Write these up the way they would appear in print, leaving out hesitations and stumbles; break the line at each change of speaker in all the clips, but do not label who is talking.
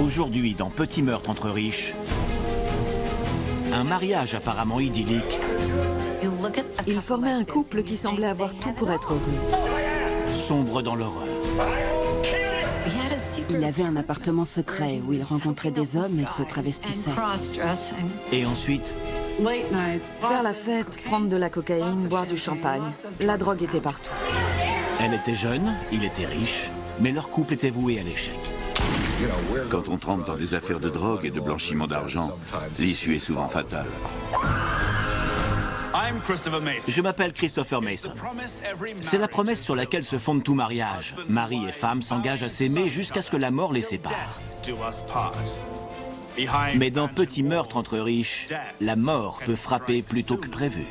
Aujourd'hui, dans Petit meurtre entre riches, un mariage apparemment idyllique
Il formait un couple qui semblait avoir tout pour être heureux.
sombre dans l'horreur.
Il avait un appartement secret où il rencontrait des hommes et se travestissait.
Et ensuite,
Faire la fête, prendre de la cocaïne, boire du champagne. La drogue était partout.
elle était jeune, il était riche, mais leur couple était voué à l'échec.
Quand on trempe dans des affaires de drogue et de blanchiment d'argent, l'issue est souvent fatale.
Je m'appelle Christopher Mason. C'est la promesse sur laquelle se fonde tout mariage. Mari et femme s'engagent à s'aimer jusqu'à ce que la mort les sépare. Mais dans Petit meurtre entre riches, la mort peut frapper plus tôt que prévu.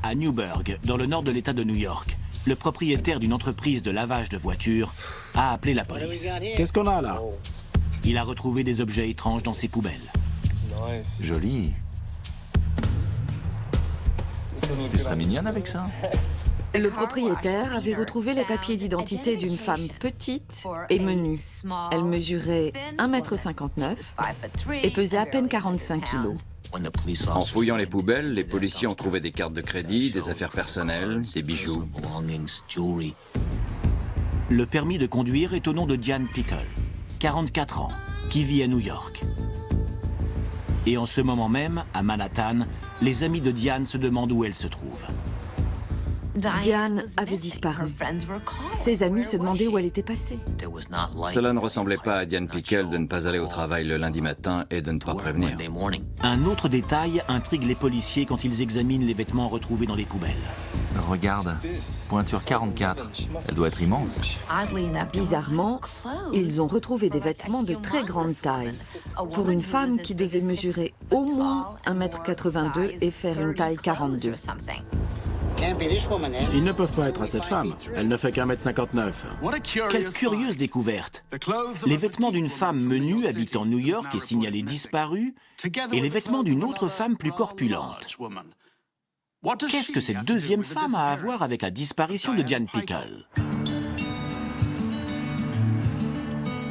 À Newburgh, dans le nord de l'État de New York, le propriétaire d'une entreprise de lavage de voitures a appelé la police.
Qu'est-ce qu'on a là?
Il a retrouvé des objets étranges dans ses poubelles.
Joli. Tu serais mignonne avec ça?
Le propriétaire avait retrouvé les papiers d'identité d'une femme petite et menue. Elle mesurait 1,59 m et pesait à peine 45 kilos.
En fouillant les poubelles, les policiers ont trouvé des cartes de crédit, des affaires personnelles, des bijoux.
Le permis de conduire est au nom de Diane Pickle, 44 ans, qui vit à New York. Et en ce moment même, à Manhattan, les amis de Diane se demandent où elle se trouve.
Diane avait disparu. Ses amis se demandaient où elle était passée.
Cela ne ressemblait pas à Diane Pickle de ne pas aller au travail le lundi matin et de ne pas prévenir.
Un autre détail intrigue les policiers quand ils examinent les vêtements retrouvés dans les poubelles.
Regarde, pointure 44. Elle doit être immense.
Bizarrement, ils ont retrouvé des vêtements de très grande taille. Pour une femme qui devait mesurer au moins 1,82 m et faire une taille 42.
Ils ne peuvent pas être à cette femme. Elle ne fait qu'1,59 m.
Quelle curieuse découverte! Les vêtements d'une femme menue habitant New York et signalée disparue, et les vêtements d'une autre femme plus corpulente. Qu'est-ce que cette deuxième femme a à voir avec la disparition de Diane Pickle?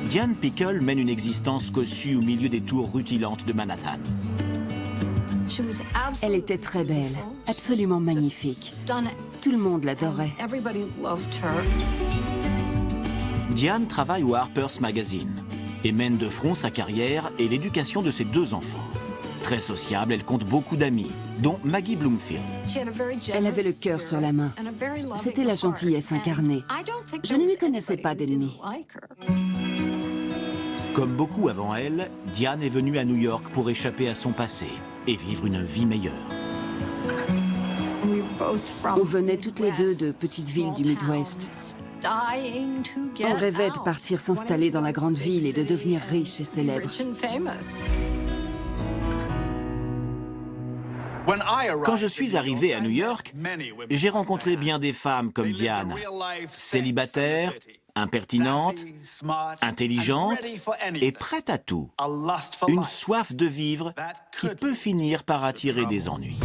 Diane Pickle mène une existence cossue au milieu des tours rutilantes de Manhattan.
Elle était très belle, absolument magnifique. Tout le monde l'adorait.
Diane travaille au Harper's Magazine et mène de front sa carrière et l'éducation de ses deux enfants. Très sociable, elle compte beaucoup d'amis, dont Maggie Bloomfield.
Elle avait le cœur sur la main. C'était la gentillesse incarnée. Je ne lui connaissais pas d'ennemis.
Comme beaucoup avant elle, Diane est venue à New York pour échapper à son passé et vivre une vie meilleure.
On venait toutes les deux de petites villes du Midwest. On rêvait de partir s'installer dans la grande ville et de devenir riche et célèbre.
Quand je suis arrivé à New York, j'ai rencontré bien des femmes comme Diane, célibataires, impertinentes, intelligentes et prêtes à tout. Une soif de vivre qui peut finir par attirer des ennuis.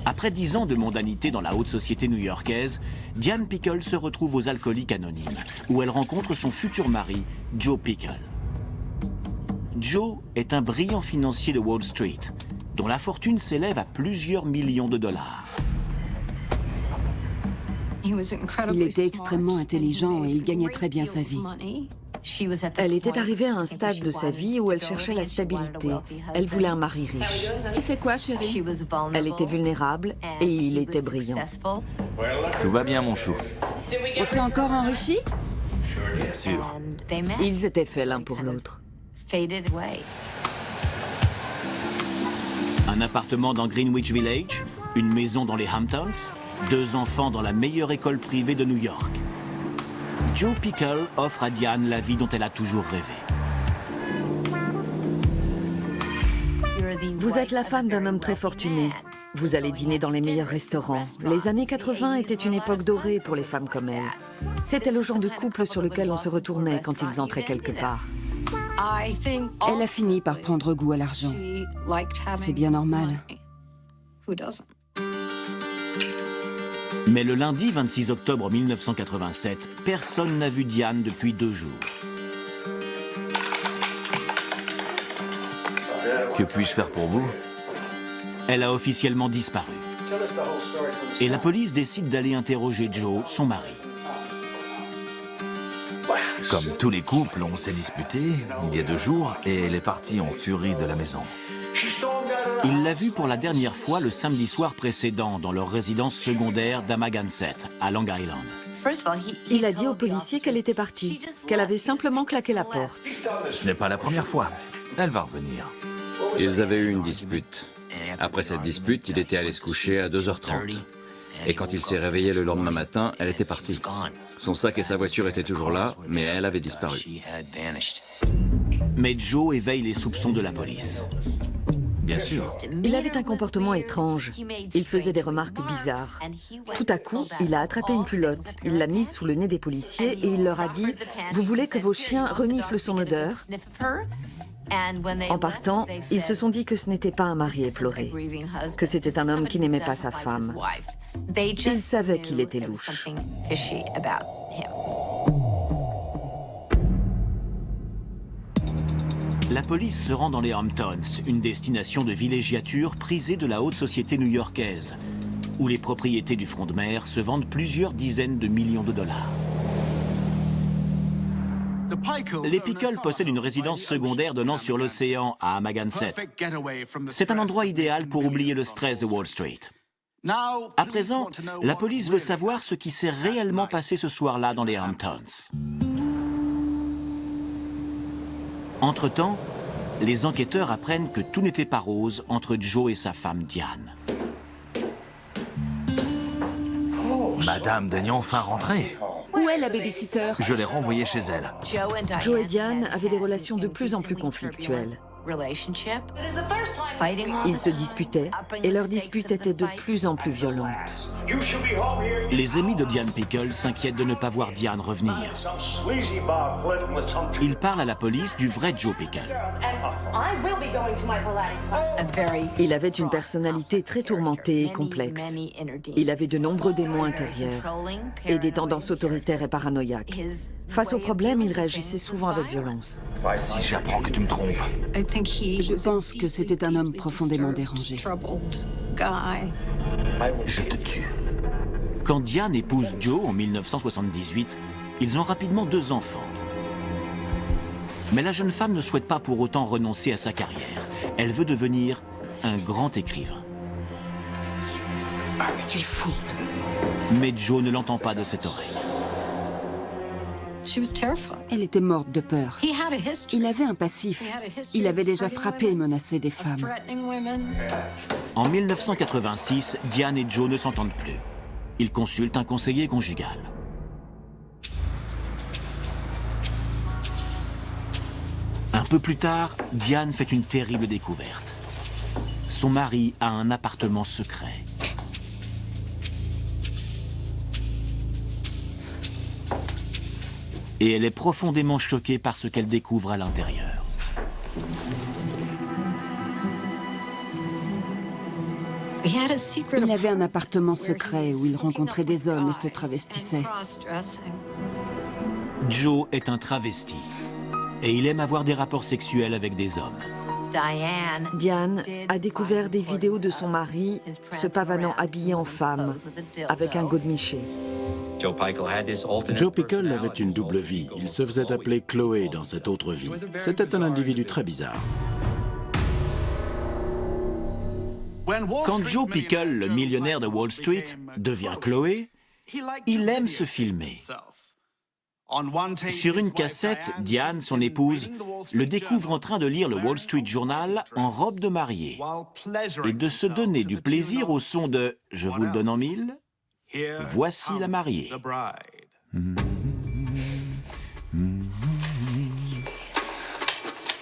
Après 10 ans de mondanité dans la haute société new-yorkaise, Diane Pickle se retrouve aux Alcooliques Anonymes, où elle rencontre son futur mari, Joe Pickle. Joe est un brillant financier de Wall Street, dont la fortune s'élève à plusieurs millions de dollars.
Il était extrêmement intelligent et il gagnait très bien sa vie.
Elle était arrivée à un stade de sa vie où elle cherchait la stabilité. Elle voulait un mari riche.
Tu fais quoi, chérie?
Elle était vulnérable et il était brillant.
Tout va bien, mon chou.
On s'est encore enrichi?
Bien sûr.
Ils étaient faits l'un pour l'autre.
Un appartement dans Greenwich Village, une maison dans les Hamptons, 2 enfants dans la meilleure école privée de New York. Joe Pickle offre à Diane la vie dont elle a toujours rêvé.
Vous êtes la femme d'un homme très fortuné. Vous allez dîner dans les meilleurs restaurants. Les années 80 étaient une époque dorée pour les femmes comme elle. C'était le genre de couple sur lequel on se retournait quand ils entraient quelque part.
Elle a fini par prendre goût à l'argent. C'est bien normal.
Mais le lundi 26 octobre 1987, personne n'a vu Diane depuis 2 jours.
Que puis-je faire pour vous?
Elle a officiellement disparu. Et la police décide d'aller interroger Joe, son mari.
Comme tous les couples, on s'est disputé il y a 2 jours et elle est partie en furie de la maison.
Il l'a vue pour la dernière fois le samedi soir précédent dans leur résidence secondaire d'Amagansett, à Long Island.
Il a dit aux policiers qu'elle était partie, qu'elle avait simplement claqué la porte.
Ce n'est pas la première fois. Elle va revenir.
Ils avaient eu une dispute. Après cette dispute, il était allé se coucher à 2h30. Et quand il s'est réveillé le lendemain matin, elle était partie. Son sac et sa voiture étaient toujours là, mais elle avait disparu.
Mais Joe éveille les soupçons de la police.
Bien sûr.
Il avait un comportement étrange. Il faisait des remarques bizarres. Tout à coup, il a attrapé une culotte, il l'a mise sous le nez des policiers et il leur a dit « Vous voulez que vos chiens reniflent son odeur ?» En partant, ils se sont dit que ce n'était pas un mari éploré, que c'était un homme qui n'aimait pas sa femme. Ils savaient qu'il était louche.
La police se rend dans les Hamptons, une destination de villégiature prisée de la haute société new-yorkaise, où les propriétés du front de mer se vendent plusieurs dizaines de millions de dollars. Les Pickles possèdent une résidence secondaire donnant sur l'océan à Amagansett. C'est un endroit idéal pour oublier le stress de Wall Street. À présent, la police veut savoir ce qui s'est réellement passé ce soir-là dans les Hamptons. Entre-temps, les enquêteurs apprennent que tout n'était pas rose entre Joe et sa femme Diane.
Madame daigne enfin rentrer.
Où est la babysitter?
Je l'ai renvoyée chez elle.
Joe et Diane avaient des relations de plus en plus conflictuelles. Ils se disputaient et leur dispute était de plus en plus violente.
Les amis de Diane Pickle s'inquiètent de ne pas voir Diane revenir. Ils parlent à la police du vrai Joe Pickle.
Il avait une personnalité très tourmentée et complexe. Il avait de nombreux démons intérieurs et des tendances autoritaires et paranoïaques. Face aux problèmes, il réagissait souvent avec violence.
Si j'apprends que tu me trompes.
Je pense que c'était un homme profondément dérangé.
Je te tue.
Quand Diane épouse Joe en 1978, ils ont rapidement 2 enfants. Mais la jeune femme ne souhaite pas pour autant renoncer à sa carrière. Elle veut devenir un grand écrivain.
Tu es fou.
Mais Joe ne l'entend pas de cette oreille.
Elle était morte de peur. Il avait un passif. Il avait déjà frappé et menacé des femmes.
En 1986, Diane et Joe ne s'entendent plus. Ils consultent un conseiller conjugal. Un peu plus tard, Diane fait une terrible découverte. Son mari a un appartement secret. Et elle est profondément choquée par ce qu'elle découvre à l'intérieur.
Il avait un appartement secret où il rencontrait des hommes et se travestissait.
Joe est un travesti et il aime avoir des rapports sexuels avec des hommes.
Diane a découvert des vidéos de son mari se pavanant habillé en femme, avec un godemiché.
Joe Pickle avait une double vie. Il se faisait appeler Chloé dans cette autre vie. C'était un individu très bizarre.
Quand Joe Pickle, le millionnaire de Wall Street, devient Chloé, il aime se filmer. Sur une cassette, Diane, son épouse, le découvre en train de lire le Wall Street Journal en robe de mariée et de se donner du plaisir au son de « Je vous le donne en mille ». Voici la mariée.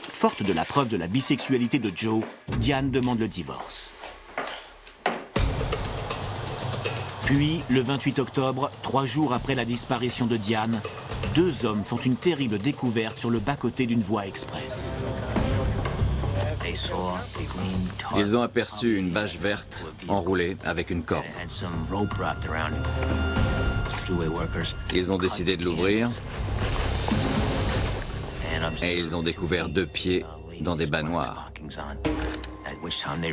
Forte de la preuve de la bisexualité de Joe, Diane demande le divorce. Puis, le 28 octobre, 3 jours après la disparition de Diane, 2 hommes font une terrible découverte sur le bas-côté d'une voie express.
Ils ont aperçu une bâche verte enroulée avec une corde. Ils ont décidé de l'ouvrir et ils ont découvert 2 pieds dans des bas noirs.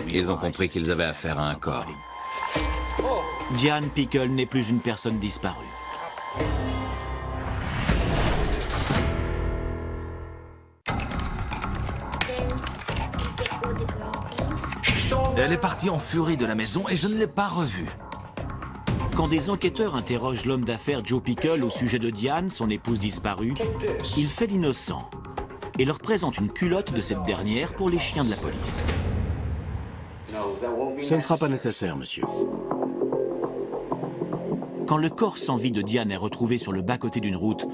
Ils ont compris qu'ils avaient affaire à un corps.
Diane Pickle n'est plus une personne disparue.
Elle est partie en furie de la maison et je ne l'ai pas revue.
Quand des enquêteurs interrogent l'homme d'affaires Joe Pickle au sujet de Diane, son épouse disparue, il fait l'innocent et leur présente une culotte de cette dernière pour les chiens de la police.
Ce ne sera pas nécessaire, monsieur.
Quand le corps sans vie de Diane est retrouvé sur le bas-côté d'une route,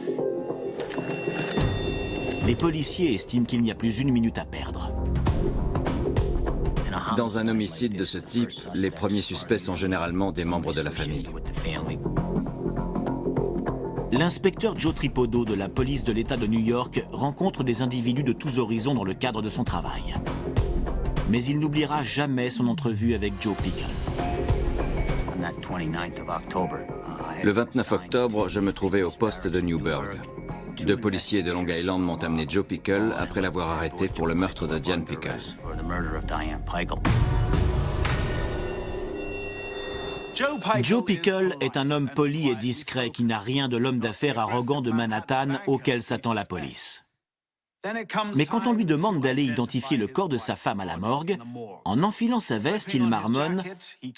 les policiers estiment qu'il n'y a plus une minute à perdre.
Dans un homicide de ce type, les premiers suspects sont généralement des membres de la famille.
L'inspecteur Joe Tripodo de la police de l'État de New York rencontre des individus de tous horizons dans le cadre de son travail. Mais il n'oubliera jamais son entrevue avec Joe Pickle.
Le 29 octobre, je me trouvais au poste de Newburgh. 2 policiers de Long Island m'ont amené Joe Pickle après l'avoir arrêté pour le meurtre de Diane Pickle.
Joe Pickle est un homme poli et discret qui n'a rien de l'homme d'affaires arrogant de Manhattan auquel s'attend la police. Mais quand on lui demande d'aller identifier le corps de sa femme à la morgue, en enfilant sa veste, il marmonne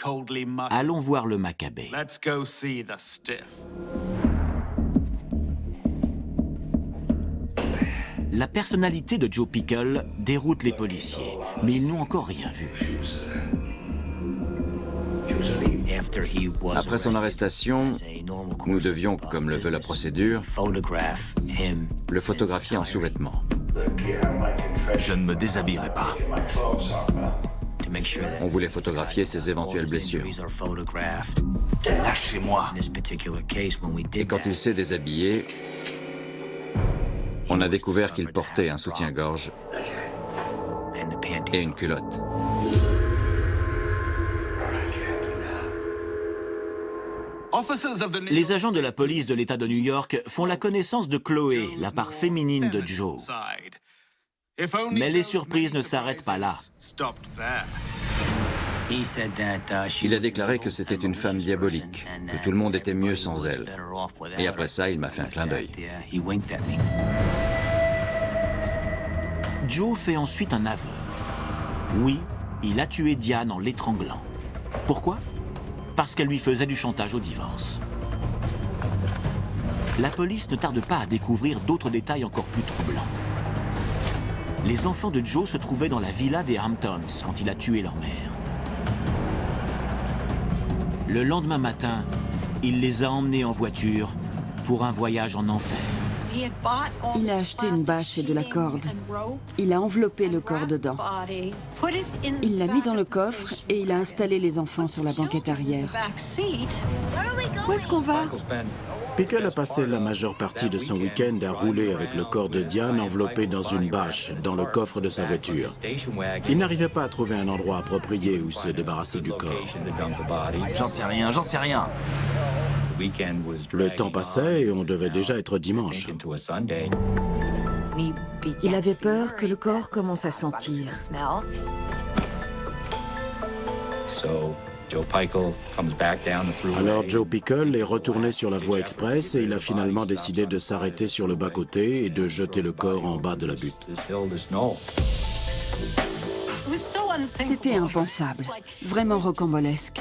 « Allons voir le Maccabée ». La personnalité de Joe Pickle déroute les policiers, mais ils n'ont encore rien vu.
Après son arrestation, nous devions, comme le veut la procédure, le photographier en sous-vêtements.
Je ne me déshabillerai pas.
On voulait photographier ses éventuelles blessures.
Lâchez-moi.
Et quand il s'est déshabillé, on a découvert qu'il portait un soutien-gorge et une culotte.
Les agents de la police de l'État de New York font la connaissance de Chloé, la part féminine de Joe. Mais les surprises ne s'arrêtent pas là.
Il a déclaré que c'était une femme diabolique, que tout le monde était mieux sans elle. Et après ça, il m'a fait un clin d'œil.
Joe fait ensuite un aveu. Oui, il a tué Diane en l'étranglant. Pourquoi ? Parce qu'elle lui faisait du chantage au divorce. La police ne tarde pas à découvrir d'autres détails encore plus troublants. Les enfants de Joe se trouvaient dans la villa des Hamptons quand il a tué leur mère. Le lendemain matin, il les a emmenés en voiture pour un voyage en enfer.
Il a acheté une bâche et de la corde. Il a enveloppé le corps dedans. Il l'a mis dans le coffre et il a installé les enfants sur la banquette arrière.
Où est-ce qu'on va?
Pickle a passé la majeure partie de son week-end à rouler avec le corps de Diane enveloppé dans une bâche, dans le coffre de sa voiture. Il n'arrivait pas à trouver un endroit approprié où se débarrasser du corps.
J'en sais rien, j'en sais rien.
Le temps passait et on devait déjà être dimanche.
Il avait peur que le corps commence à sentir.
Alors Joe Pickle est retourné sur la voie express et il a finalement décidé de s'arrêter sur le bas-côté et de jeter le corps en bas de la butte.
C'était impensable, vraiment rocambolesque.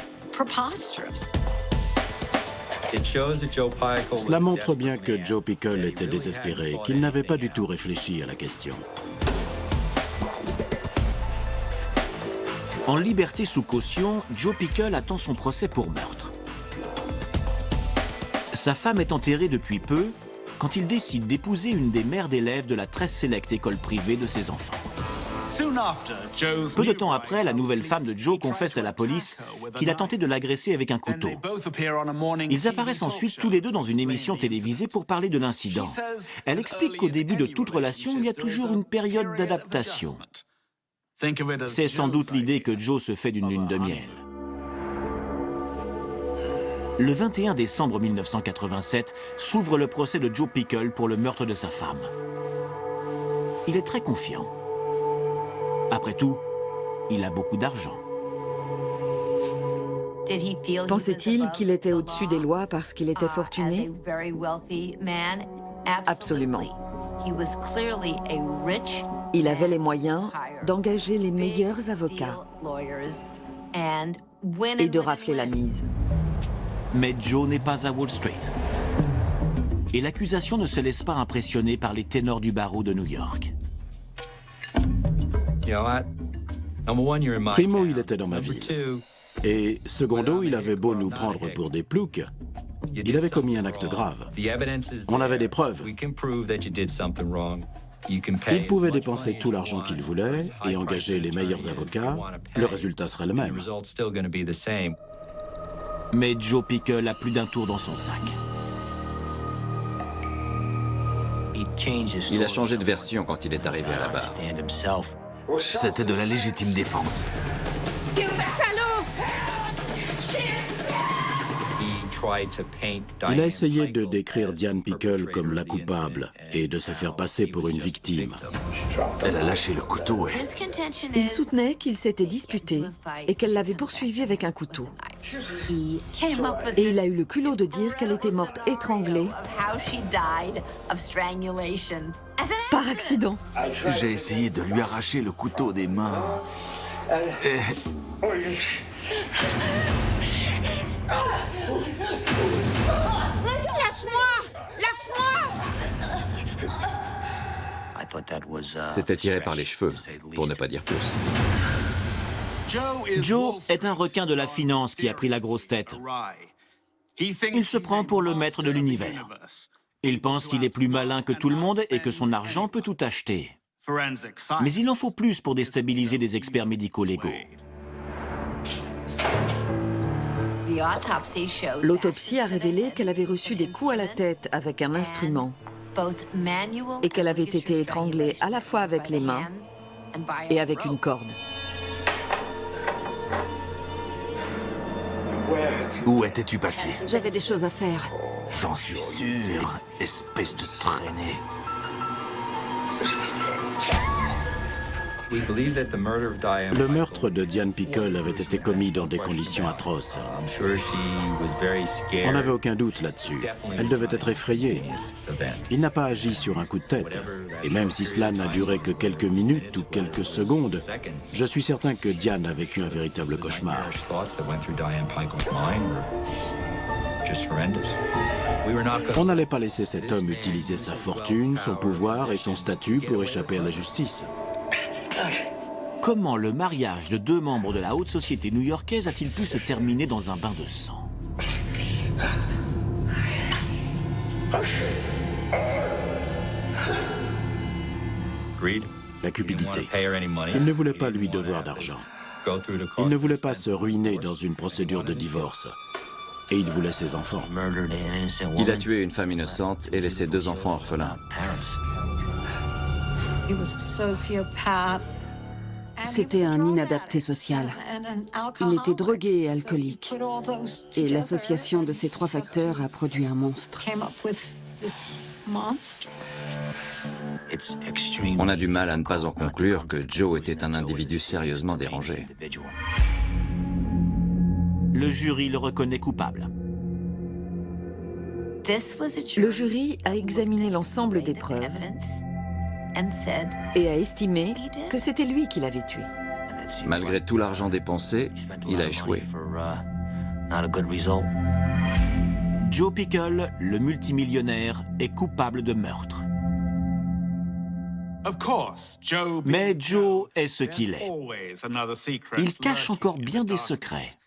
Cela montre bien que Joe Pickle était désespéré, qu'il n'avait pas du tout réfléchi à la question.
En liberté sous caution, Joe Pickle attend son procès pour meurtre. Sa femme est enterrée depuis peu quand il décide d'épouser une des mères d'élèves de la très sélecte école privée de ses enfants. Peu de temps après, la nouvelle femme de Joe confesse à la police qu'il a tenté de l'agresser avec un couteau. Ils apparaissent ensuite tous les deux dans une émission télévisée pour parler de l'incident. Elle explique qu'au début de toute relation, il y a toujours une période d'adaptation. C'est sans doute l'idée que Joe se fait d'une lune de miel. Le 21 décembre 1987 s'ouvre le procès de Joe Pickle pour le meurtre de sa femme. Il est très confiant. Après tout, il a beaucoup d'argent.
Pensait-il qu'il était au-dessus des lois parce qu'il était fortuné? Absolument. Il avait les moyens d'engager les meilleurs avocats et de rafler la mise.
Mais Joe n'est pas à Wall Street. Et l'accusation ne se laisse pas impressionner par les ténors du barreau de New York.
Primo, il était dans ma ville. Et secondo, il avait beau nous prendre pour des ploucs, il avait commis un acte grave. On avait des preuves. Il pouvait dépenser tout l'argent qu'il voulait et engager les meilleurs avocats. Le résultat serait le même.
Mais Joe Pickle a plus d'un tour dans son sac.
Il a changé de version quand il est arrivé à la barre.
C'était de la légitime défense.
Il a essayé de décrire Diane Pickle comme la coupable et de se faire passer pour une victime.
Elle a lâché le couteau et...
Il soutenait qu'il s'était disputé et qu'elle l'avait poursuivi avec un couteau. Et il a eu le culot de dire qu'elle était morte étranglée par accident.
J'ai essayé de lui arracher le couteau des mains. Et...
C'était tiré par les cheveux, pour ne pas dire plus.
Joe est un requin de la finance qui a pris la grosse tête. Il se prend pour le maître de l'univers. Il pense qu'il est plus malin que tout le monde et que son argent peut tout acheter. Mais il en faut plus pour déstabiliser des experts médico-légaux.
L'autopsie a révélé qu'elle avait reçu des coups à la tête avec un instrument et qu'elle avait été étranglée à la fois avec les mains et avec une corde.
Où étais-tu passé?
J'avais des choses à faire.
J'en suis sûr, espèce de traînée.
Le meurtre de Diane Pickle avait été commis dans des conditions atroces. On n'avait aucun doute là-dessus. Elle devait être effrayée. Il n'a pas agi sur un coup de tête. Et même si cela n'a duré que quelques minutes ou quelques secondes, je suis certain que Diane a vécu un véritable cauchemar. On n'allait pas laisser cet homme utiliser sa fortune, son pouvoir et son statut pour échapper à la justice.
Comment le mariage de deux membres de la haute société new-yorkaise a-t-il pu se terminer dans un bain de sang?
La cupidité. Il ne voulait pas lui devoir d'argent. Il ne voulait pas se ruiner dans une procédure de divorce. Et il voulait ses enfants.
Il a tué une femme innocente et laissé 2 enfants orphelins.
C'était un inadapté social. Il était drogué et alcoolique. Et l'association de ces 3 facteurs a produit un monstre.
On a du mal à ne pas en conclure que Joe était un individu sérieusement dérangé.
Le jury le reconnaît coupable.
Le jury a examiné l'ensemble des preuves et a estimé que c'était lui qui l'avait tué.
Malgré tout l'argent dépensé, il a échoué.
Joe Pickle, le multimillionnaire, est coupable de meurtre. Mais Joe est ce qu'il est. Il cache encore bien des secrets.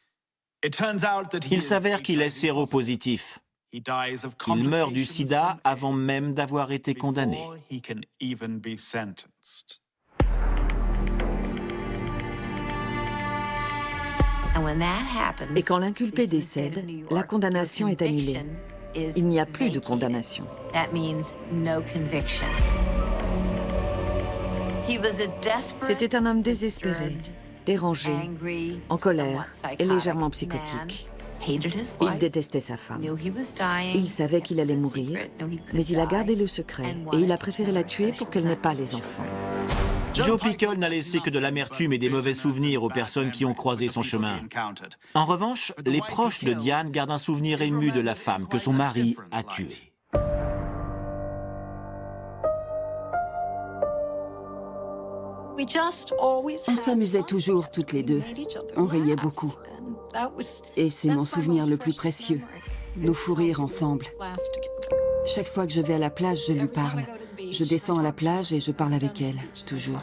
Il s'avère qu'il est séropositif. Il meurt du sida avant même d'avoir été condamné.
Et quand l'inculpé décède, la condamnation est annulée. Il n'y a plus de condamnation. C'était un homme désespéré, dérangé, en colère et légèrement psychotique. Il détestait sa femme. Il savait qu'il allait mourir, mais il a gardé le secret et il a préféré la tuer pour qu'elle n'ait pas les enfants.
Joe Pickle n'a laissé que de l'amertume et des mauvais souvenirs aux personnes qui ont croisé son chemin. En revanche, les proches de Diane gardent un souvenir ému de la femme que son mari a tuée.
On s'amusait toujours toutes les deux. On riait beaucoup. Et c'est mon souvenir le plus précieux. Nos fous rires ensemble. Chaque fois que je vais à la plage, je lui parle. Je descends à la plage et je parle avec elle, toujours.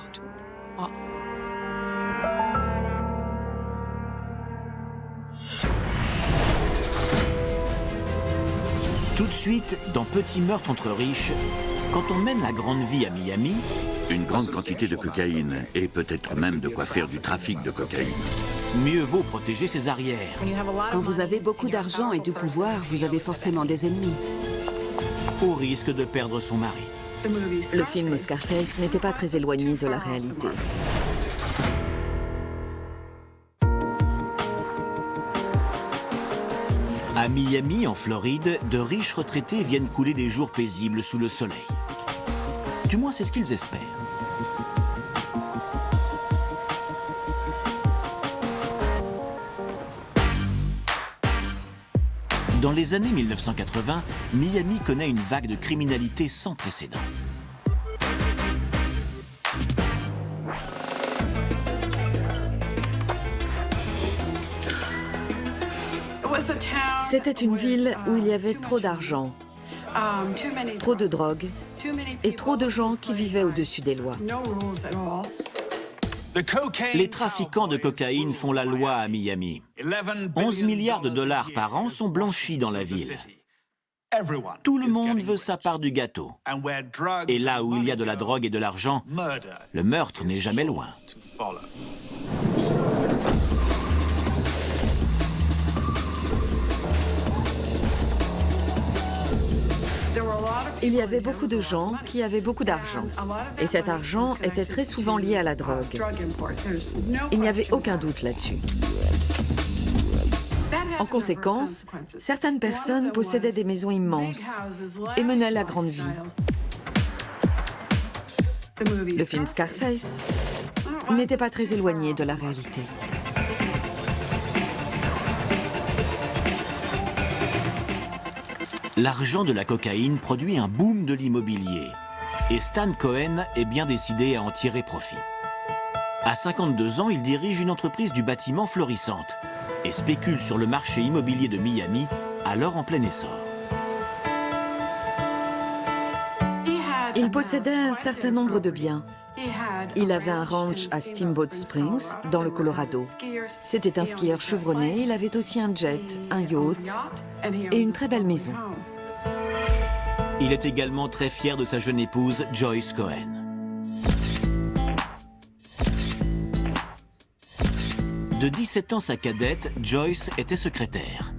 Tout de suite, dans Petit meurtre entre riches, quand on mène la grande vie à Miami,
Une grande quantité de cocaïne et peut-être même de quoi faire du trafic de cocaïne.
mieux vaut protéger ses arrières.
Quand vous avez beaucoup d'argent et du pouvoir, vous avez forcément des ennemis.
Au risque de perdre son mari.
Le film Scarface n'était pas très éloigné de la réalité.
À Miami, en Floride, de riches retraités viennent couler des jours paisibles sous le soleil. Du moins, c'est ce qu'ils espèrent. Dans les années 1980, Miami connaît une vague de criminalité sans précédent.
C'était une ville où il y avait trop d'argent, trop de drogue et trop de gens qui vivaient au-dessus des lois.
Les trafiquants de cocaïne font la loi à Miami. 11 milliards de dollars par an sont blanchis dans la ville. Tout le monde veut sa part du gâteau. Et là où il y a de la drogue et de l'argent, le meurtre n'est jamais loin.
Il y avait beaucoup de gens qui avaient beaucoup d'argent. Et cet argent était très souvent lié à la drogue. Il n'y avait aucun doute là-dessus. En conséquence, certaines personnes possédaient des maisons immenses et menaient la grande vie. Le film Scarface n'était pas très éloigné de la réalité.
L'argent de la cocaïne produit un boom de l'immobilier. Et Stan Cohen est bien décidé à en tirer profit. À 52 ans, il dirige une entreprise du bâtiment florissante et spécule sur le marché immobilier de Miami, alors en plein essor.
Il possédait un certain nombre de biens. Il avait un ranch à Steamboat Springs, dans le Colorado. C'était un skieur chevronné, il avait aussi un jet, un yacht et une très belle maison.
Il est également très fier de sa jeune épouse, Joyce Cohen. De 17 ans, sa cadette, Joyce, était secrétaire.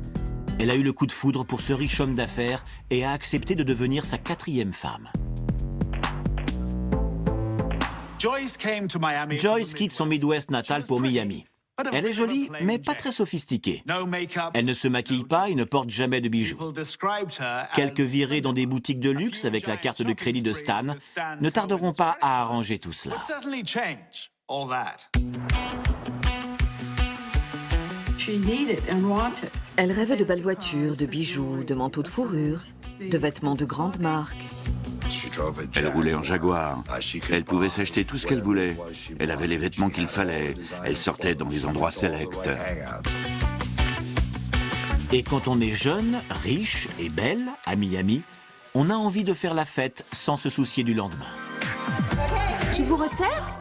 Elle a eu le coup de foudre pour ce riche homme d'affaires et a accepté de devenir sa 4e femme. Joyce quitte son Midwest natal pour Miami. Elle est jolie, mais pas très sophistiquée. Elle ne se maquille pas et ne porte jamais de bijoux. Quelques virées dans des boutiques de luxe avec la carte de crédit de Stan ne tarderont pas à arranger tout cela.
Elle rêvait de belles voitures, de bijoux, de manteaux de fourrure, de vêtements de grande marque.
Elle roulait en Jaguar. Elle pouvait s'acheter tout ce qu'elle voulait. Elle avait les vêtements qu'il fallait. Elle sortait dans des endroits sélects.
Et quand on est jeune, riche et belle à Miami, on a envie de faire la fête sans se soucier du lendemain.
Je vous resserre?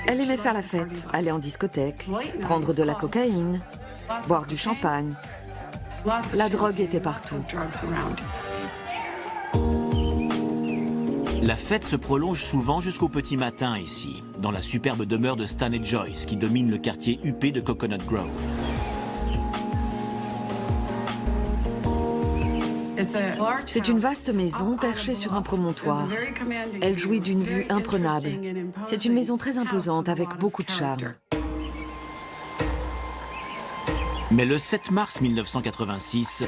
Elle aimait faire la fête, aller en discothèque, prendre de la cocaïne, boire du champagne. La drogue était partout.
La fête se prolonge souvent jusqu'au petit matin ici, dans la superbe demeure de Stan et Joyce qui domine le quartier huppé de Coconut Grove.
C'est une vaste maison perchée sur un promontoire. Elle jouit d'une vue imprenable. C'est une maison très imposante avec beaucoup de charme.
Mais le 7 mars 1986,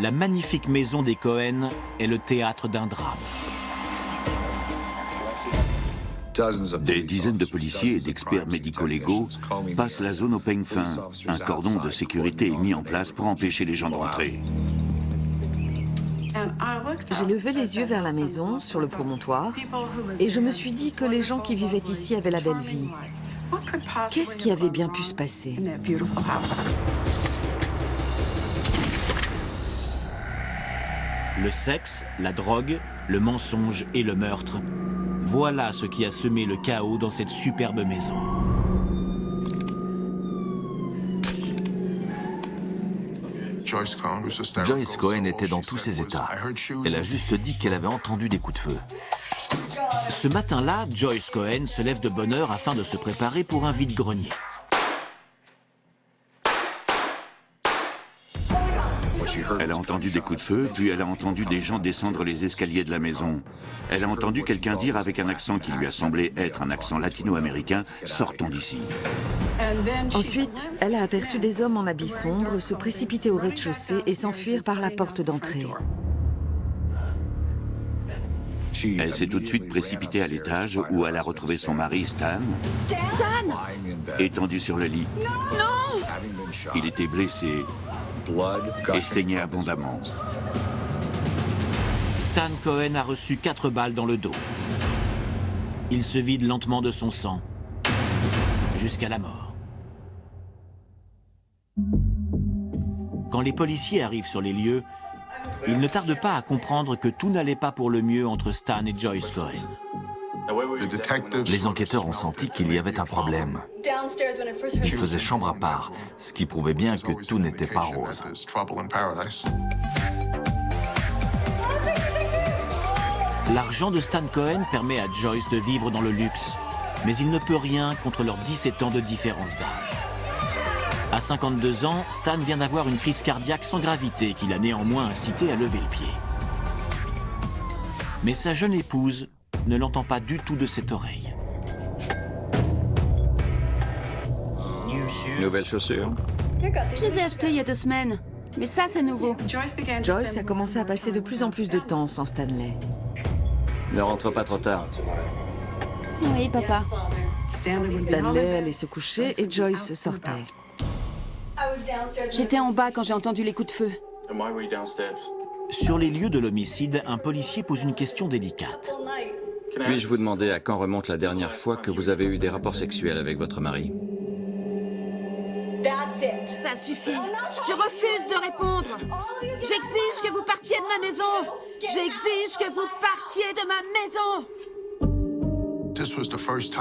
la magnifique maison des Cohen est le théâtre d'un drame.
Des dizaines de policiers et d'experts médico-légaux passent la zone au peigne fin. Un cordon de sécurité est mis en place pour empêcher les gens de rentrer.
J'ai levé les yeux vers la maison, sur le promontoire, et je me suis dit que les gens qui vivaient ici avaient la belle vie. Qu'est-ce qui avait bien pu se passer?
Le sexe, la drogue, le mensonge et le meurtre. Voilà ce qui a semé le chaos dans cette superbe maison.
Joyce Cohen était dans tous ses états. Elle a juste dit qu'elle avait entendu des coups de feu.
Ce matin-là, Joyce Cohen se lève de bonne heure afin de se préparer pour un vide-grenier.
Elle a entendu des coups de feu, puis elle a entendu des gens descendre les escaliers de la maison. Elle a entendu quelqu'un dire avec un accent qui lui a semblé être un accent latino-américain « Sortons d'ici ».
Ensuite, elle a aperçu des hommes en habits sombres se précipiter au rez-de-chaussée et s'enfuir par la porte d'entrée.
Elle s'est tout de suite précipitée à l'étage où elle a retrouvé son mari Stan, étendu sur le lit.
Non!
Il était blessé et saignait abondamment.
Stan Cohen a reçu 4 balles dans le dos. Il se vide lentement de son sang, jusqu'à la mort. Quand les policiers arrivent sur les lieux, ils ne tardent pas à comprendre que tout n'allait pas pour le mieux entre Stan et Joyce Cohen.
Les enquêteurs ont senti qu'il y avait un problème. Ils faisaient chambre à part, ce qui prouvait bien que tout n'était pas rose.
L'argent de Stan Cohen permet à Joyce de vivre dans le luxe, mais il ne peut rien contre leurs 17 ans de différence d'âge. À 52 ans, Stan vient d'avoir une crise cardiaque sans gravité qui l'a néanmoins incité à lever le pied. Mais sa jeune épouse ne l'entend pas du tout de cette oreille.
Nouvelles chaussures?
Je les ai achetés il y a 2 semaines. Mais ça, c'est nouveau.
Joyce a commencé à passer de plus en plus de temps sans Stanley.
Ne rentre pas trop tard.
Oui, papa.
Stanley allait se coucher et Joyce sortait.
J'étais en bas quand j'ai entendu les coups de feu.
Sur les lieux de l'homicide, un policier pose une question délicate.
Puis-je vous demander à quand remonte la dernière fois que vous avez eu des rapports sexuels avec votre mari?
Ça suffit. Je refuse de répondre. J'exige que vous partiez de ma maison. J'exige que vous partiez de ma maison.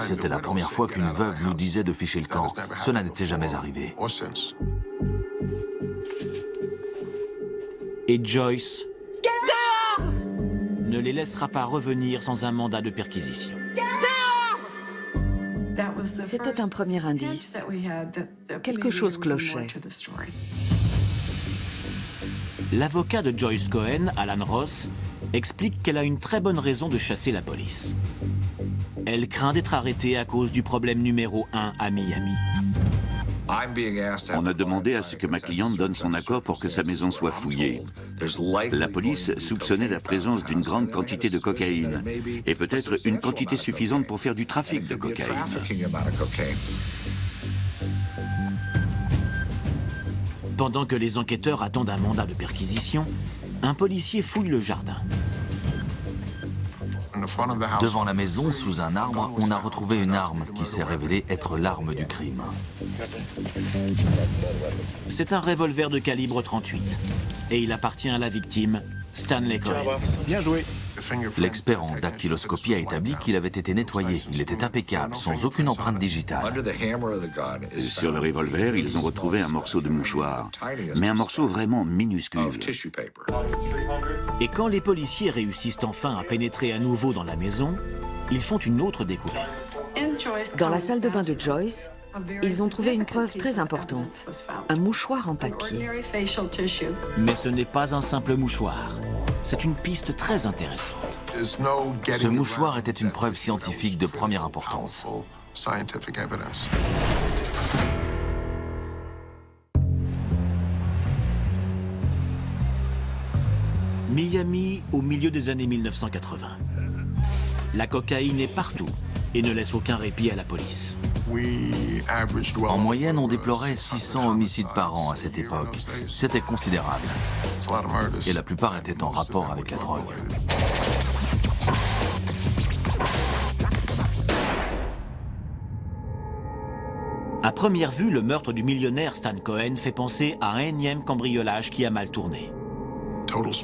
C'était la première fois qu'une veuve nous disait de ficher le camp. Cela n'était jamais arrivé.
Et Joyce ne les laissera pas revenir sans un mandat de perquisition.
C'était un premier indice. Quelque chose clochait.
L'avocat de Joyce Cohen, Alan Ross, explique qu'elle a une très bonne raison de chasser la police. Elle craint d'être arrêtée à cause du problème numéro 1 à Miami.
On a demandé à ce que ma cliente donne son accord pour que sa maison soit fouillée. La police soupçonnait la présence d'une grande quantité de cocaïne et peut-être une quantité suffisante pour faire du trafic de cocaïne.
Pendant que les enquêteurs attendent un mandat de perquisition, un policier fouille le jardin.
Devant la maison, sous un arbre, on a retrouvé une arme qui s'est révélée être l'arme du crime.
C'est un revolver de calibre 38 et il appartient à la victime, Stanley Cohen.
Bien joué.
L'expert en dactyloscopie a établi qu'il avait été nettoyé. Il était impeccable, sans aucune empreinte digitale.
Sur le revolver, ils ont retrouvé un morceau de mouchoir, mais un morceau vraiment minuscule.
Et quand les policiers réussissent enfin à pénétrer à nouveau dans la maison, ils font une autre découverte.
Dans la salle de bain de Joyce, ils ont trouvé une preuve très importante, un mouchoir en papier.
Mais ce n'est pas un simple mouchoir. C'est une piste très intéressante.
Ce mouchoir était une preuve scientifique de première importance.
Miami au milieu des années 1980. La cocaïne est partout et ne laisse aucun répit à la police.
En moyenne, on déplorait 600 homicides par an à cette époque. C'était considérable. Et la plupart étaient en rapport avec la drogue.
À première vue, le meurtre du millionnaire Stan Cohen fait penser à un énième cambriolage qui a mal tourné.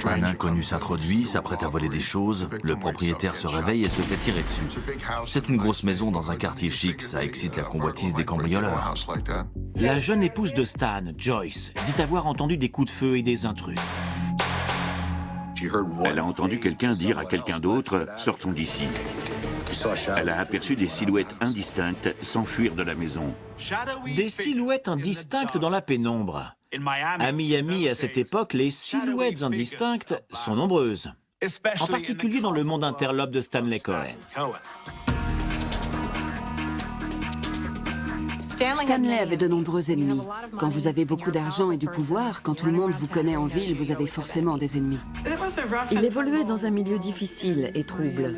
Un inconnu s'introduit, s'apprête à voler des choses, le propriétaire se réveille et se fait tirer dessus. C'est une grosse maison dans un quartier chic, ça excite la convoitise des cambrioleurs.
La jeune épouse de Stan, Joyce, dit avoir entendu des coups de feu et des intrus.
Elle a entendu quelqu'un dire à quelqu'un d'autre « sortons d'ici ». Elle a aperçu des silhouettes indistinctes s'enfuir de la maison.
Des silhouettes indistinctes dans la pénombre. À Miami, à cette époque, les silhouettes indistinctes sont nombreuses, en particulier dans le monde interlope de Stanley Cohen.
Stanley avait de nombreux ennemis. Quand vous avez beaucoup d'argent et du pouvoir, quand tout le monde vous connaît en ville, vous avez forcément des ennemis.
Il évoluait dans un milieu difficile et trouble.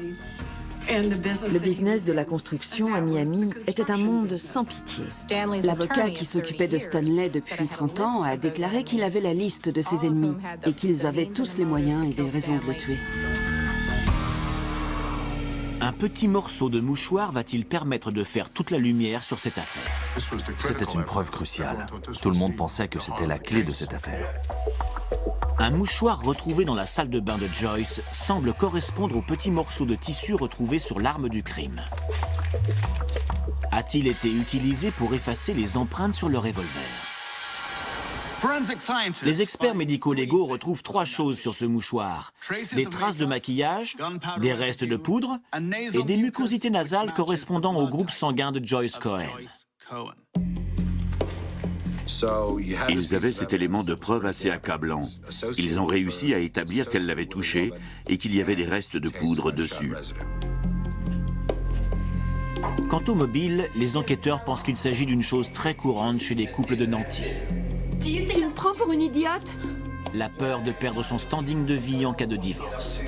Le business de la construction à Miami était un monde sans pitié.
L'avocat qui s'occupait de Stanley depuis 30 ans a déclaré qu'il avait la liste de ses ennemis et qu'ils avaient tous les moyens et des raisons de le tuer.
Un petit morceau de mouchoir va-t-il permettre de faire toute la lumière sur cette affaire?
C'était une preuve cruciale. Tout le monde pensait que c'était la clé de cette affaire.
Un mouchoir retrouvé dans la salle de bain de Joyce semble correspondre au petit morceau de tissu retrouvé sur l'arme du crime. A-t-il été utilisé pour effacer les empreintes sur le revolver? Les experts médico-légaux retrouvent 3 choses sur ce mouchoir. Des traces de maquillage, des restes de poudre et des mucosités nasales correspondant au groupe sanguin de Joyce Cohen.
Ils avaient cet élément de preuve assez accablant. Ils ont réussi à établir qu'elle l'avait touché et qu'il y avait des restes de poudre dessus.
Quant au mobile, les enquêteurs pensent qu'il s'agit d'une chose très courante chez les couples de nantis.
Tu me prends pour une idiote?
La peur de perdre son standing de vie en cas de divorce.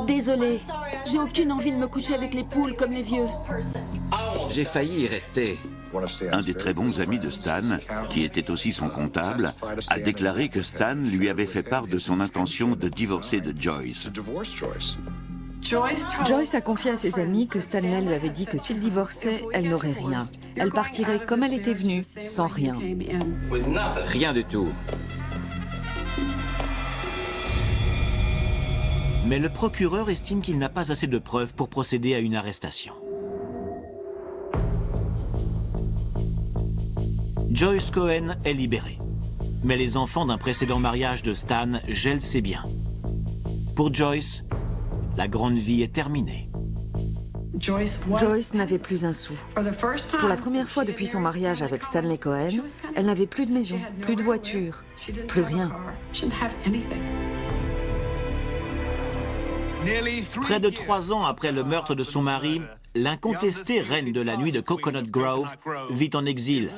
Désolée, j'ai aucune envie de me coucher avec les poules comme les vieux.
J'ai failli y rester.
Un des très bons amis de Stan, qui était aussi son comptable, a déclaré que Stan lui avait fait part de son intention de divorcer de Joyce.
Joyce a confié à ses amis que Stanley lui avait dit que s'il divorçait, elle n'aurait rien. Elle partirait comme elle était venue, sans rien.
Rien du tout.
Mais le procureur estime qu'il n'a pas assez de preuves pour procéder à une arrestation. Joyce Cohen est libérée. Mais les enfants d'un précédent mariage de Stan gèlent ses biens. Pour Joyce, la grande vie est terminée.
Joyce n'avait plus un sou. Pour la première fois depuis son mariage avec Stanley Cohen, elle n'avait plus de maison, plus de voiture, plus rien.
Près de 3 ans après le meurtre de son mari, l'incontestée reine de la nuit de Coconut Grove vit en exil.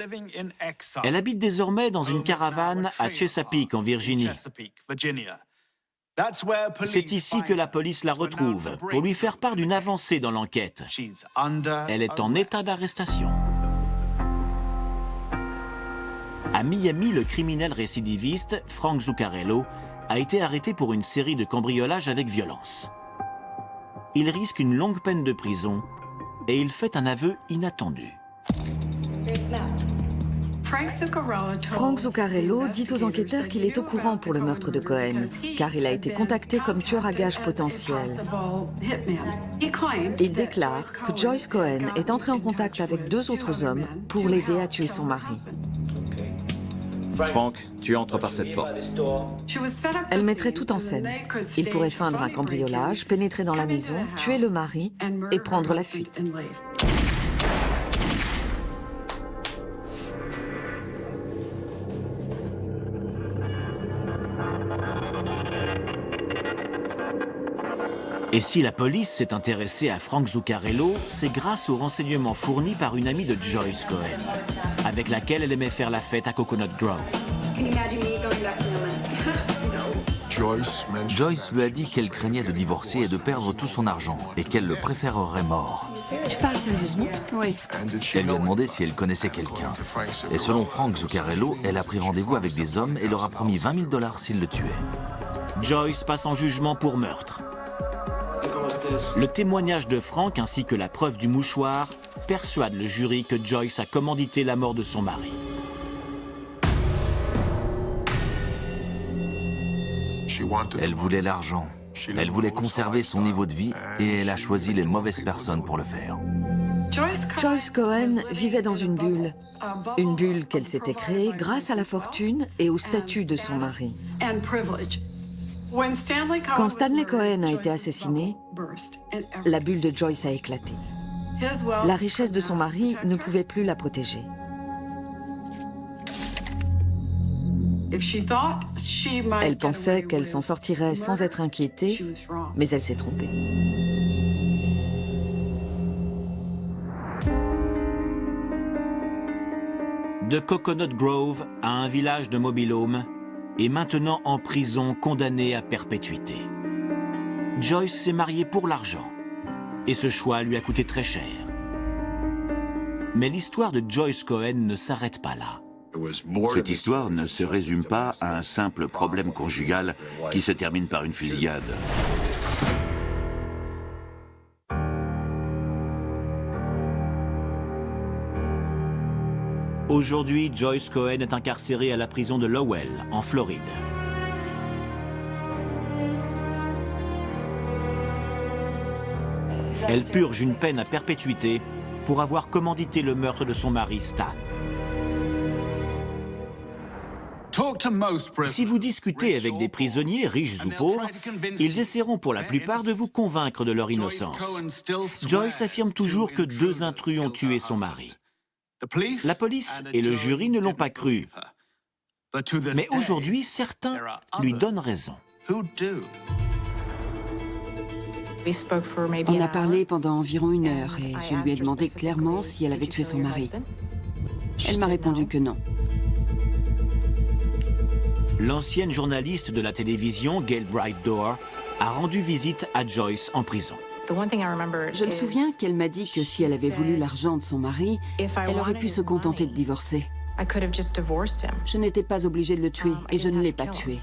Elle habite désormais dans une caravane à Chesapeake, en Virginie. C'est ici que la police la retrouve pour lui faire part d'une avancée dans l'enquête. Elle est en état d'arrestation. À Miami, le criminel récidiviste Frank Zuccarello a été arrêté pour une série de cambriolages avec violence. Il risque une longue peine de prison et il fait un aveu inattendu.
Frank Zuccarello dit aux enquêteurs qu'il est au courant pour le meurtre de Cohen, car il a été contacté comme tueur à gages potentiel. Il déclare que Joyce Cohen est entrée en contact avec 2 autres hommes pour l'aider à tuer son mari.
Frank, tu entres par cette porte.
Elle mettrait tout en scène. Il pourrait feindre un cambriolage, pénétrer dans la maison, tuer le mari et prendre la fuite.
Et si la police s'est intéressée à Frank Zuccarello, c'est grâce aux renseignements fournis par une amie de Joyce Cohen, avec laquelle elle aimait faire la fête à Coconut Grove.
Joyce lui a dit qu'elle craignait de divorcer et de perdre tout son argent, et qu'elle le préférerait mort.
Tu parles sérieusement? Oui.
Elle lui a demandé si elle connaissait quelqu'un. Et selon Frank Zuccarello, elle a pris rendez-vous avec des hommes et leur a promis $20 000 s'ils le tuaient.
Joyce passe en jugement pour meurtre. Le témoignage de Frank ainsi que la preuve du mouchoir persuadent le jury que Joyce a commandité la mort de son mari.
Elle voulait l'argent, elle voulait conserver son niveau de vie et elle a choisi les mauvaises personnes pour le faire.
Joyce Cohen vivait dans une bulle qu'elle s'était créée grâce à la fortune et au statut de son mari. Quand Stanley Cohen a été assassiné, la bulle de Joyce a éclaté. La richesse de son mari ne pouvait plus la protéger. Elle pensait qu'elle s'en sortirait sans être inquiétée, mais elle s'est trompée.
De Coconut Grove à un village de Mobile Home, et maintenant en prison, condamnée à perpétuité. Joyce s'est mariée pour l'argent, et ce choix lui a coûté très cher. Mais l'histoire de Joyce Cohen ne s'arrête pas là.
Cette histoire ne se résume pas à un simple problème conjugal qui se termine par une fusillade.
Aujourd'hui, Joyce Cohen est incarcérée à la prison de Lowell, en Floride. Elle purge une peine à perpétuité pour avoir commandité le meurtre de son mari Stan. Si vous discutez avec des prisonniers, riches ou pauvres, ils essaieront pour la plupart de vous convaincre de leur innocence. Joyce affirme toujours que 2 intrus ont tué son mari. La police et le jury ne l'ont pas cru. Mais aujourd'hui, certains lui donnent raison.
On a parlé pendant environ 1 heure et je lui ai demandé clairement si elle avait tué son mari. Elle m'a répondu que non.
L'ancienne journaliste de la télévision, Gail Bright-Doerr, a rendu visite à Joyce en prison.
Je me souviens qu'elle m'a dit que si elle avait voulu l'argent de son mari, elle aurait pu se contenter de divorcer. Je n'étais pas obligée de le tuer et je ne l'ai pas tué.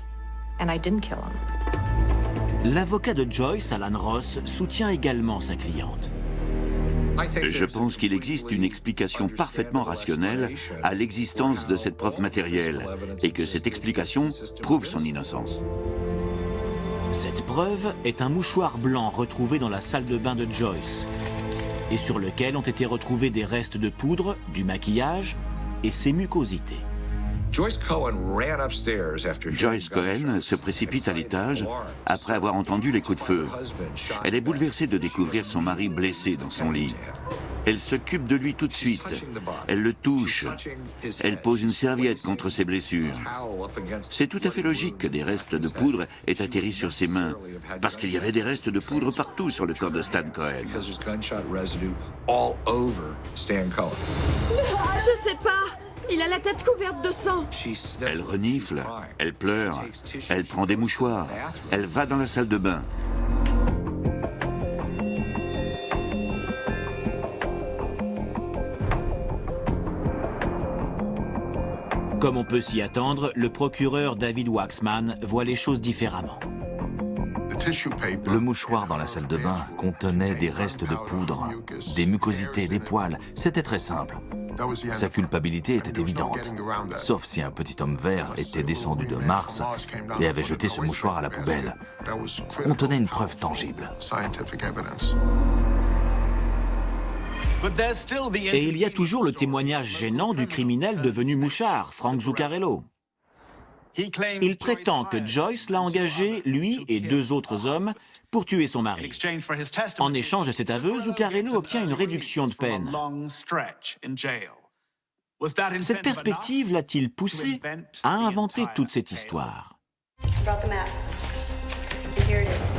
L'avocat de Joyce, Alan Ross, soutient également sa cliente.
Je pense qu'il existe une explication parfaitement rationnelle à l'existence de cette preuve matérielle et que cette explication prouve son innocence.
Cette preuve est un mouchoir blanc retrouvé dans la salle de bain de Joyce et sur lequel ont été retrouvés des restes de poudre, du maquillage et ses mucosités.
Joyce Cohen se précipite à l'étage après avoir entendu les coups de feu. Elle est bouleversée de découvrir son mari blessé dans son lit. Elle s'occupe de lui tout de suite. Elle le touche. Elle pose une serviette contre ses blessures. C'est tout à fait logique que des restes de poudre aient atterri sur ses mains, parce qu'il y avait des restes de poudre partout sur le corps de Stan Cohen.
Je sais pas! Il a la tête couverte de sang!
Elle renifle, elle pleure, elle prend des mouchoirs, elle va dans la salle de bain.
Comme on peut s'y attendre, le procureur David Waxman voit les choses différemment.
Le mouchoir dans la salle de bain contenait des restes de poudre, des mucosités, des poils. C'était très simple. Sa culpabilité était évidente, sauf si un petit homme vert était descendu de Mars et avait jeté ce mouchoir à la poubelle. On tenait une preuve tangible.
Et il y a toujours le témoignage gênant du criminel devenu mouchard, Frank Zuccarello. Il prétend que Joyce l'a engagé, lui et 2 autres hommes, pour tuer son mari. En échange de cet aveu, Zuccarello obtient une réduction de peine. Cette perspective l'a-t-il poussé à inventer toute cette histoire?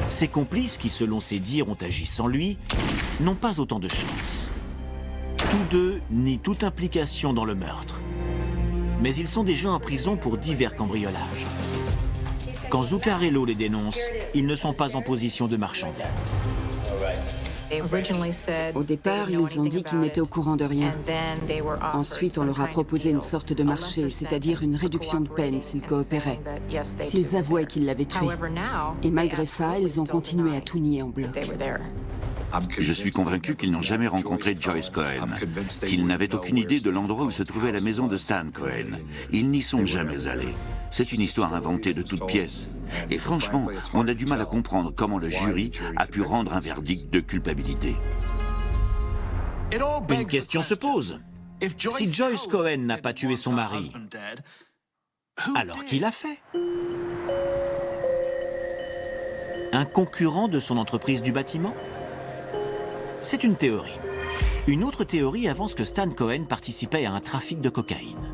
Ses complices, qui selon ses dires ont agi sans lui, n'ont pas autant de chance. Tous deux nient toute implication dans le meurtre. Mais ils sont déjà en prison pour divers cambriolages. Quand Zuccarello les dénonce, ils ne sont pas en position de marchander.
Au départ, ils ont dit qu'ils n'étaient au courant de rien. Ensuite, on leur a proposé une sorte de marché, c'est-à-dire une réduction de peine s'ils coopéraient, s'ils avouaient qu'ils l'avaient tué. Et malgré ça, ils ont continué à tout nier en bloc.
Je suis convaincu qu'ils n'ont jamais rencontré Joyce Cohen, qu'ils n'avaient aucune idée de l'endroit où se trouvait la maison de Stan Cohen. Ils n'y sont jamais allés. C'est une histoire inventée de toutes pièces. Et franchement, on a du mal à comprendre comment le jury a pu rendre un verdict de culpabilité.
Une question se pose. Si Joyce Cohen n'a pas tué son mari, alors qui l'a fait? Un concurrent de son entreprise du bâtiment? C'est une théorie. Une autre théorie avance que Stan Cohen participait à un trafic de cocaïne.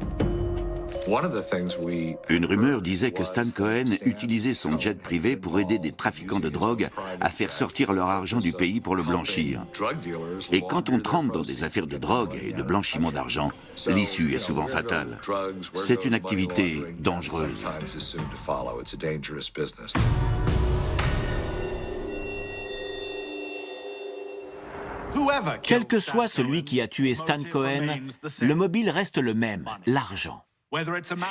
Une rumeur disait que Stan Cohen utilisait son jet privé pour aider des trafiquants de drogue à faire sortir leur argent du pays pour le blanchir. Et quand on trempe dans des affaires de drogue et de blanchiment d'argent, l'issue est souvent fatale. C'est une activité dangereuse.
Quel que soit celui qui a tué Stan Cohen, le mobile reste le même, l'argent.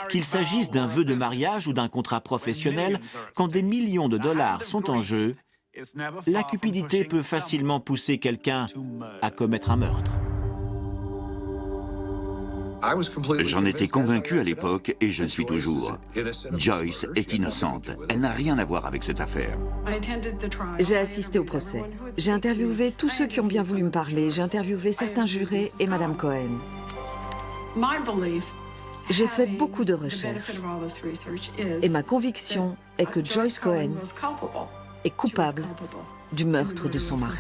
Qu'il s'agisse d'un vœu de mariage ou d'un contrat professionnel, quand des millions de dollars sont en jeu, la cupidité peut facilement pousser quelqu'un à commettre un meurtre.
J'en étais convaincu à l'époque et je le suis toujours. Joyce est innocente. Elle n'a rien à voir avec cette affaire.
J'ai assisté au procès. J'ai interviewé tous ceux qui ont bien voulu me parler. J'ai interviewé certains jurés et Madame Cohen. J'ai fait beaucoup de recherches. Et ma conviction est que Joyce Cohen est coupable du meurtre de son mari.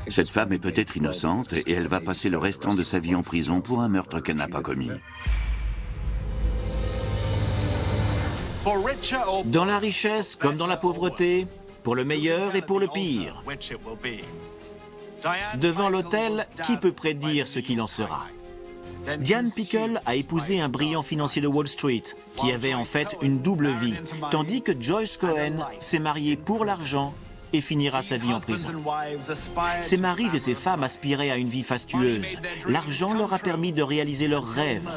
Cette femme est peut-être innocente et elle va passer le restant de sa vie en prison pour un meurtre qu'elle n'a pas commis.
Dans la richesse comme dans la pauvreté, pour le meilleur et pour le pire. Devant l'autel, qui peut prédire ce qu'il en sera? Diane Pickle a épousé un brillant financier de Wall Street, qui avait en fait une double vie, tandis que Joyce Cohen s'est mariée pour l'argent et finira sa vie en prison. Ses maris et ses femmes aspiraient à une vie fastueuse. L'argent leur a permis de réaliser leurs rêves,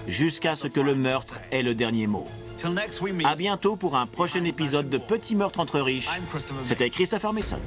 jusqu'à ce que le meurtre ait le dernier mot. À bientôt pour un prochain épisode de Petits meurtres entre riches. C'était Christopher Mason.